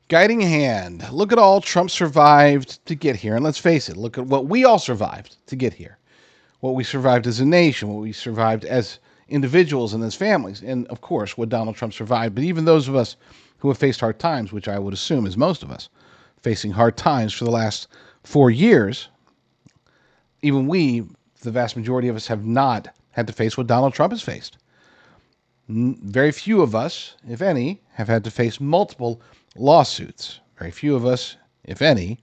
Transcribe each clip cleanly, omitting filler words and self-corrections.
Guiding hand. Look at all Trump survived to get here. And let's face it, look at what we all survived to get here. What we survived as a nation, what we survived as individuals and as families, and of course, what Donald Trump survived. But even those of us who have faced hard times, which I would assume is most of us, facing hard times for the last 4 years, even we, the vast majority of us, have not had to face what Donald Trump has faced. Very few of us, if any, have had to face multiple lawsuits. Very few of us, if any,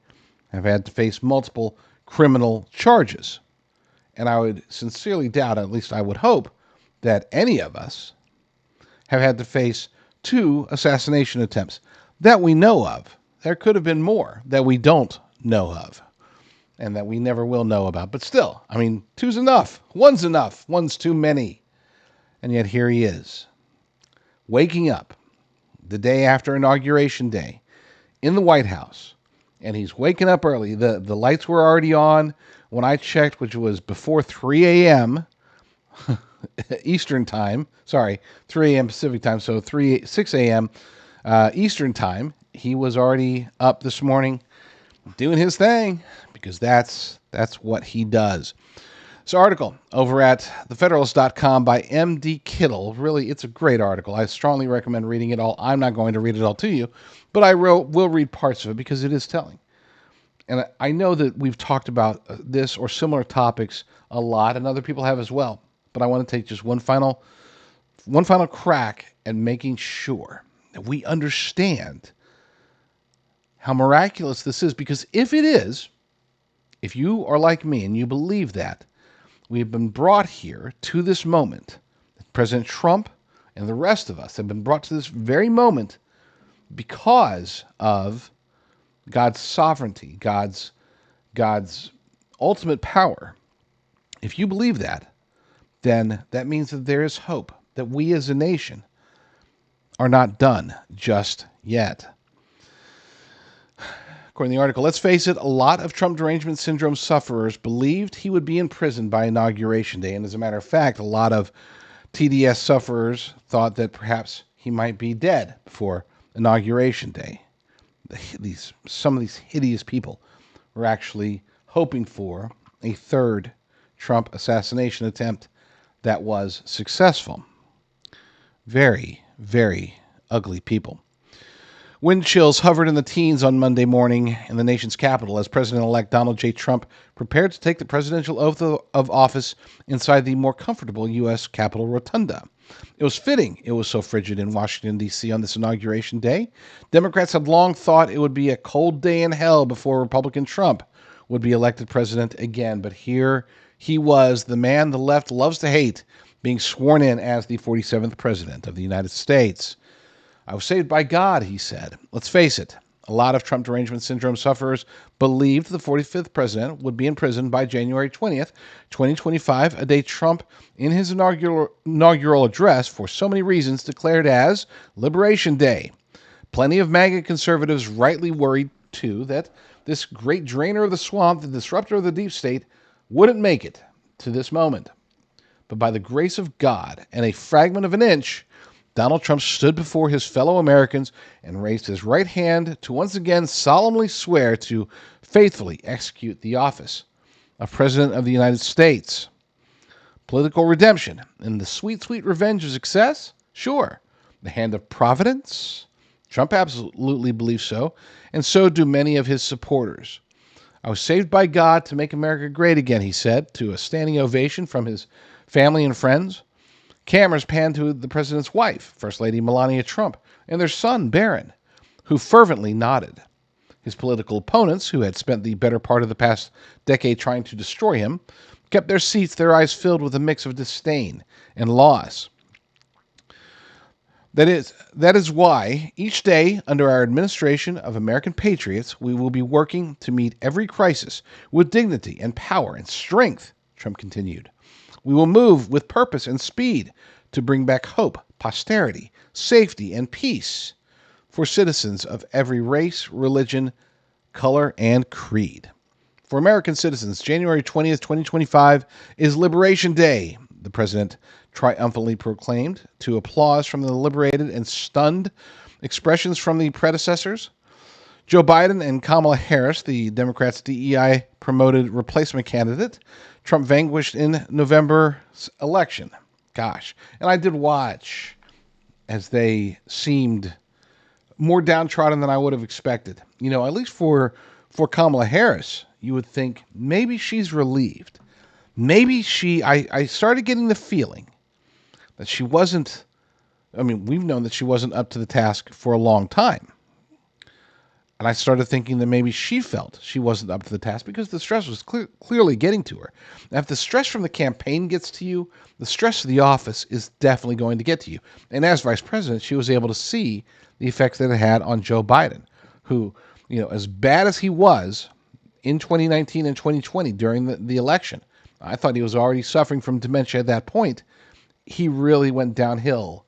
have had to face multiple criminal charges. And I would sincerely doubt, at least I would hope, that any of us have had to face 2 assassination attempts that we know of. There could have been more that we don't know of and that we never will know about. But still, I mean, 2's enough. 1's enough. 1's too many. And yet here he is, waking up the day after Inauguration Day in the White House. And he's waking up early. The lights were already on when I checked, which was before 3 a.m. Eastern time. Sorry, 3 a.m. Pacific time, so 6 a.m. Eastern time. He was already up this morning doing his thing because that's what he does. So article over at thefederalist.com by M.D. Kittle. Really, it's a great article. I strongly recommend reading it all. I'm not going to read it all to you, but I will read parts of it because it is telling. And I know that we've talked about this or similar topics a lot, and other people have as well. But I want to take just one final crack at making sure that we understand how miraculous this is. Because if it is, if you are like me and you believe that, we have been brought here to this moment. President Trump and the rest of us have been brought to this very moment because of God's sovereignty, God's ultimate power. If you believe that, then that means that there is hope, that we as a nation are not done just yet. According to the article, let's face it, a lot of Trump derangement syndrome sufferers believed he would be in prison by Inauguration Day. And as a matter of fact, a lot of TDS sufferers thought that perhaps he might be dead before Inauguration Day. Some of these hideous people were actually hoping for a third Trump assassination attempt that was successful. Very, very ugly people. Wind chills hovered in the teens on Monday morning in the nation's capital as President-elect Donald J. Trump prepared to take the presidential oath of office inside the more comfortable U.S. Capitol Rotunda. It was fitting it was so frigid in Washington, D.C. on this Inauguration Day. Democrats had long thought it would be a cold day in hell before Republican Trump would be elected president again. But here he was, the man the left loves to hate, being sworn in as the 47th president of the United States. I was saved by God, he said. Let's face it, a lot of Trump derangement syndrome sufferers believed the 45th president would be in prison by January 20th, 2025, a day Trump, in his inaugural address, for so many reasons, declared as Liberation Day. Plenty of MAGA conservatives rightly worried, too, that this great drainer of the swamp, the disruptor of the deep state, wouldn't make it to this moment. But by the grace of God and a fragment of an inch, Donald Trump stood before his fellow Americans and raised his right hand to once again solemnly swear to faithfully execute the office of President of the United States. Political redemption and the sweet, sweet revenge of success? Sure. The hand of providence? Trump absolutely believes so, and so do many of his supporters. I was saved by God to make America great again, he said, to a standing ovation from his family and friends. Cameras panned to the president's wife, First Lady Melania Trump, and their son, Barron, who fervently nodded. His political opponents, who had spent the better part of the past decade trying to destroy him, kept their seats, their eyes filled with a mix of disdain and loss. That is why each day under our administration of American patriots, we will be working to meet every crisis with dignity and power and strength, Trump continued. We will move with purpose and speed to bring back hope, posterity, safety, and peace for citizens of every race, religion, color, and creed. For American citizens, January 20th, 2025 is Liberation Day, the president triumphantly proclaimed, to applause from the liberated and stunned expressions from the predecessors. Joe Biden and Kamala Harris, the Democrats' DEI promoted replacement candidate, Trump vanquished in November's election. Gosh. And I did watch as they seemed more downtrodden than I would have expected. At least for Kamala Harris, you would think maybe she's relieved. Maybe I started getting the feeling that she wasn't, we've known that she wasn't up to the task for a long time. And I started thinking that maybe she felt she wasn't up to the task because the stress was clearly getting to her. Now, if the stress from the campaign gets to you, the stress of the office is definitely going to get to you. And as vice president, she was able to see the effects that it had on Joe Biden, who, as bad as he was in 2019 and 2020 during the election, I thought he was already suffering from dementia at that point. He really went downhill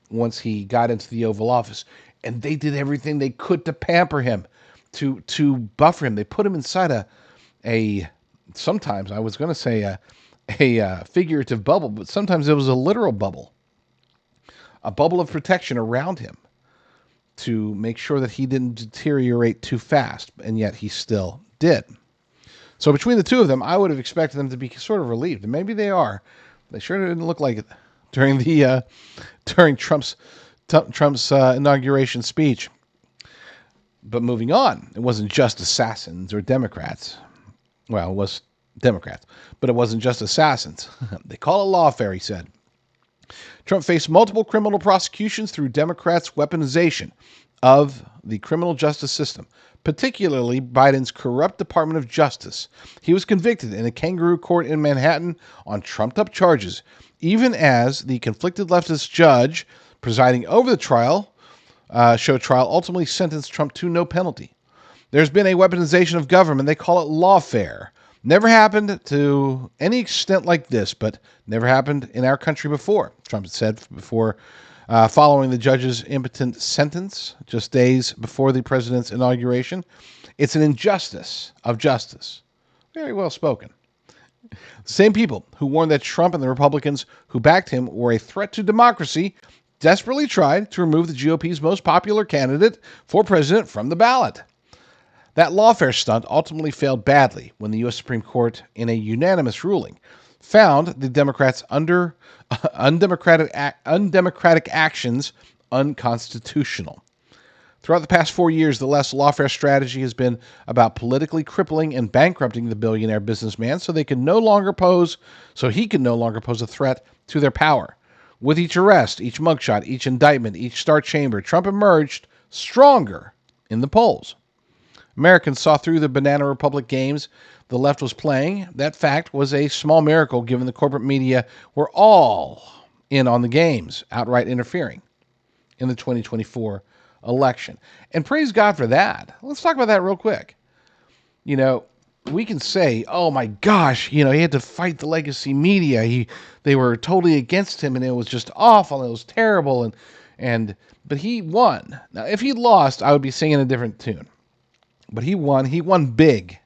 once he got into the Oval Office. And they did everything they could to pamper him, to buffer him. They put him inside a sometimes I was going to say a figurative bubble, but sometimes it was a literal bubble, a bubble of protection around him to make sure that he didn't deteriorate too fast, and yet he still did. So between the two of them, I would have expected them to be sort of relieved, and maybe they are. They sure didn't look like it during Trump's inauguration speech. But moving on, it wasn't just assassins or Democrats. Well, it was Democrats, but it wasn't just assassins. They call it lawfare, he said. Trump faced multiple criminal prosecutions through Democrats' weaponization of the criminal justice system, particularly Biden's corrupt Department of Justice. He was convicted in a kangaroo court in Manhattan on trumped-up charges, even as the conflicted leftist judge presiding over the trial ultimately sentenced Trump to no penalty. There's been a weaponization of government. They call it lawfare. Never happened to any extent like this, but never happened in our country before, Trump said before following the judge's impotent sentence just days before the president's inauguration. It's an injustice of justice. Very well spoken. The same people who warned that Trump and the Republicans who backed him were a threat to democracy desperately tried to remove the GOP's most popular candidate for president from the ballot. That lawfare stunt ultimately failed badly when the U.S. Supreme Court, in a unanimous ruling, found the Democrats' undemocratic actions unconstitutional. Throughout the past 4 years, the left's lawfare strategy has been about politically crippling and bankrupting the billionaire businessman so he can no longer pose a threat to their power. With each arrest, each mugshot, each indictment, each star chamber, Trump emerged stronger in the polls. Americans saw through the banana republic games the left was playing. That fact was a small miracle given the corporate media were all in on the games, outright interfering in the 2024 election. And praise God for that. Let's talk about that real quick. We can say, oh my gosh, he had to fight the legacy media. They were totally against him and it was just awful and it was terrible. But he won. Now, if he'd lost, I would be singing a different tune. But he won big.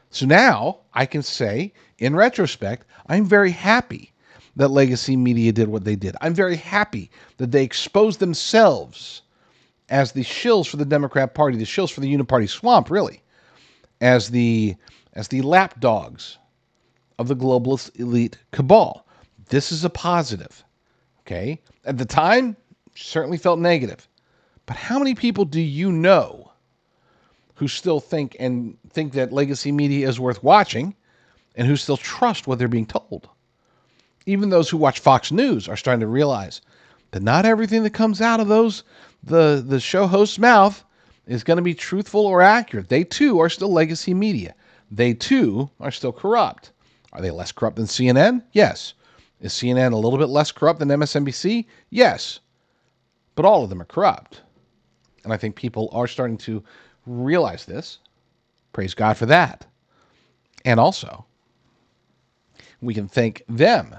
So now I can say, in retrospect, I'm very happy that legacy media did what they did. I'm very happy that they exposed themselves as the shills for the Democrat Party, the shills for the uniparty swamp, really, as the lapdogs of the globalist elite cabal. This is a positive, okay? At the time, certainly felt negative. But how many people do you know who still think that legacy media is worth watching and who still trust what they're being told? Even those who watch Fox News are starting to realize that not everything that comes out of the show host's mouth is going to be truthful or accurate. They too are still legacy media. They too are still corrupt. Are they less corrupt than CNN? Yes. Is CNN a little bit less corrupt than MSNBC? Yes. But all of them are corrupt. And I think people are starting to realize this. Praise God for that. And also, we can thank them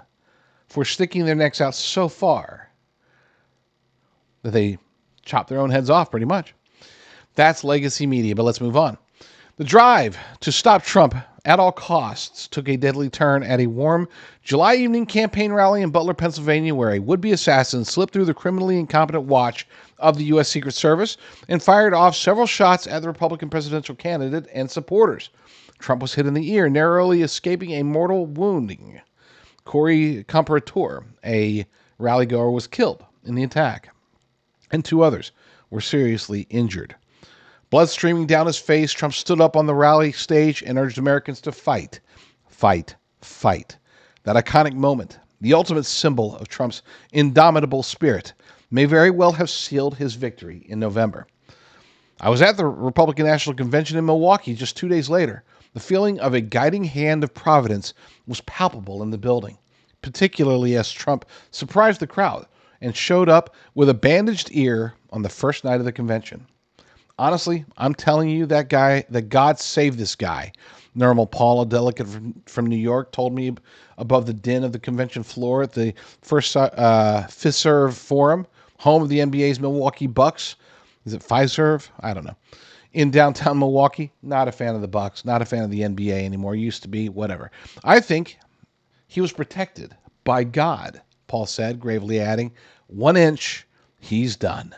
for sticking their necks out so far that they chop their own heads off pretty much. That's legacy media, but let's move on. The drive to stop Trump at all costs took a deadly turn at a warm July evening campaign rally in Butler, Pennsylvania, where a would-be assassin slipped through the criminally incompetent watch of the U.S. Secret Service and fired off several shots at the Republican presidential candidate and supporters. Trump was hit in the ear, narrowly escaping a mortal wounding. Corey Comparator, a rally-goer, was killed in the attack, and 2 others were seriously injured. Blood streaming down his face, Trump stood up on the rally stage and urged Americans to fight, fight, fight. That iconic moment, the ultimate symbol of Trump's indomitable spirit, may very well have sealed his victory in November. I was at the Republican National Convention in Milwaukee just 2 days later. The feeling of a guiding hand of Providence was palpable in the building, particularly as Trump surprised the crowd and showed up with a bandaged ear on the first night of the convention. Honestly, I'm telling you, that God saved this guy. Normal Paul, a delegate from New York, told me above the din of the convention floor at the first Fiserv Forum, home of the NBA's Milwaukee Bucks. Is it Fiserv? I don't know. In downtown Milwaukee, not a fan of the Bucks, not a fan of the NBA anymore. Used to be, whatever. I think he was protected by God, Paul said, gravely adding, 1 inch, he's done.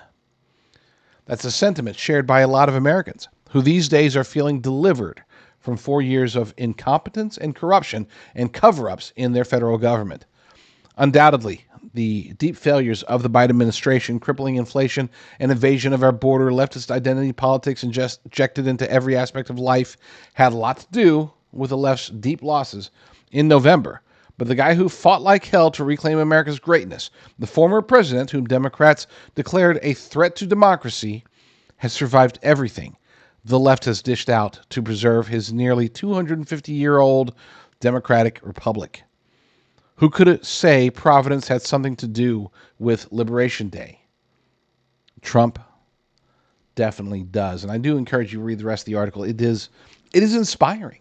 That's a sentiment shared by a lot of Americans who these days are feeling delivered from 4 years of incompetence and corruption and cover-ups in their federal government. Undoubtedly, the deep failures of the Biden administration, crippling inflation and invasion of our border, leftist identity politics injected into every aspect of life, had a lot to do with the left's deep losses in November. But the guy who fought like hell to reclaim America's greatness, the former president whom Democrats declared a threat to democracy, has survived everything the left has dished out to preserve his nearly 250-year-old democratic republic. Who could say Providence had something to do with Liberation Day? Trump definitely does. And I do encourage you to read the rest of the article. It is inspiring.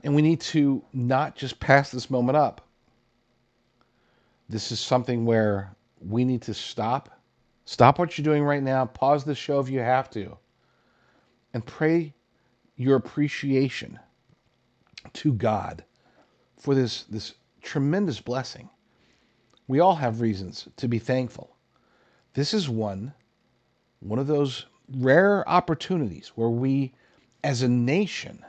And we need to not just pass this moment up. This is something where we need to stop. Stop what you're doing right now. Pause the show if you have to. And pray your appreciation to God for this tremendous blessing. We all have reasons to be thankful. This is one of those rare opportunities where we, as a nation,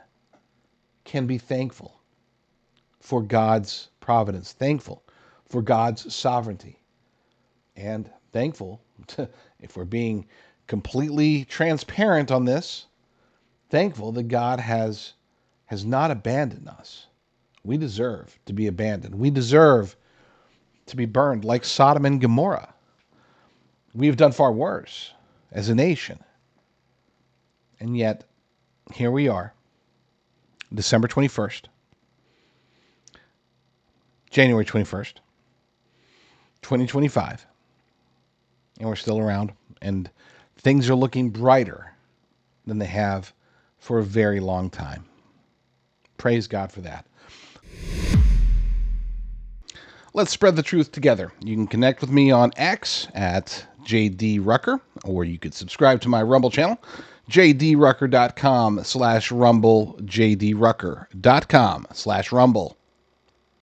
can be thankful for God's providence, thankful for God's sovereignty, and thankful, if we're being completely transparent on this, thankful that God has not abandoned us. We deserve to be abandoned. We deserve to be burned like Sodom and Gomorrah. We have done far worse as a nation. And yet, here we are, December 21st, January 21st, 2025, and we're still around, and things are looking brighter than they have for a very long time. Praise God for that. Let's spread the truth together. You can connect with me on X at JD Rucker, or you could subscribe to my Rumble channel, jdrucker.com/rumble, jdrucker.com/rumble.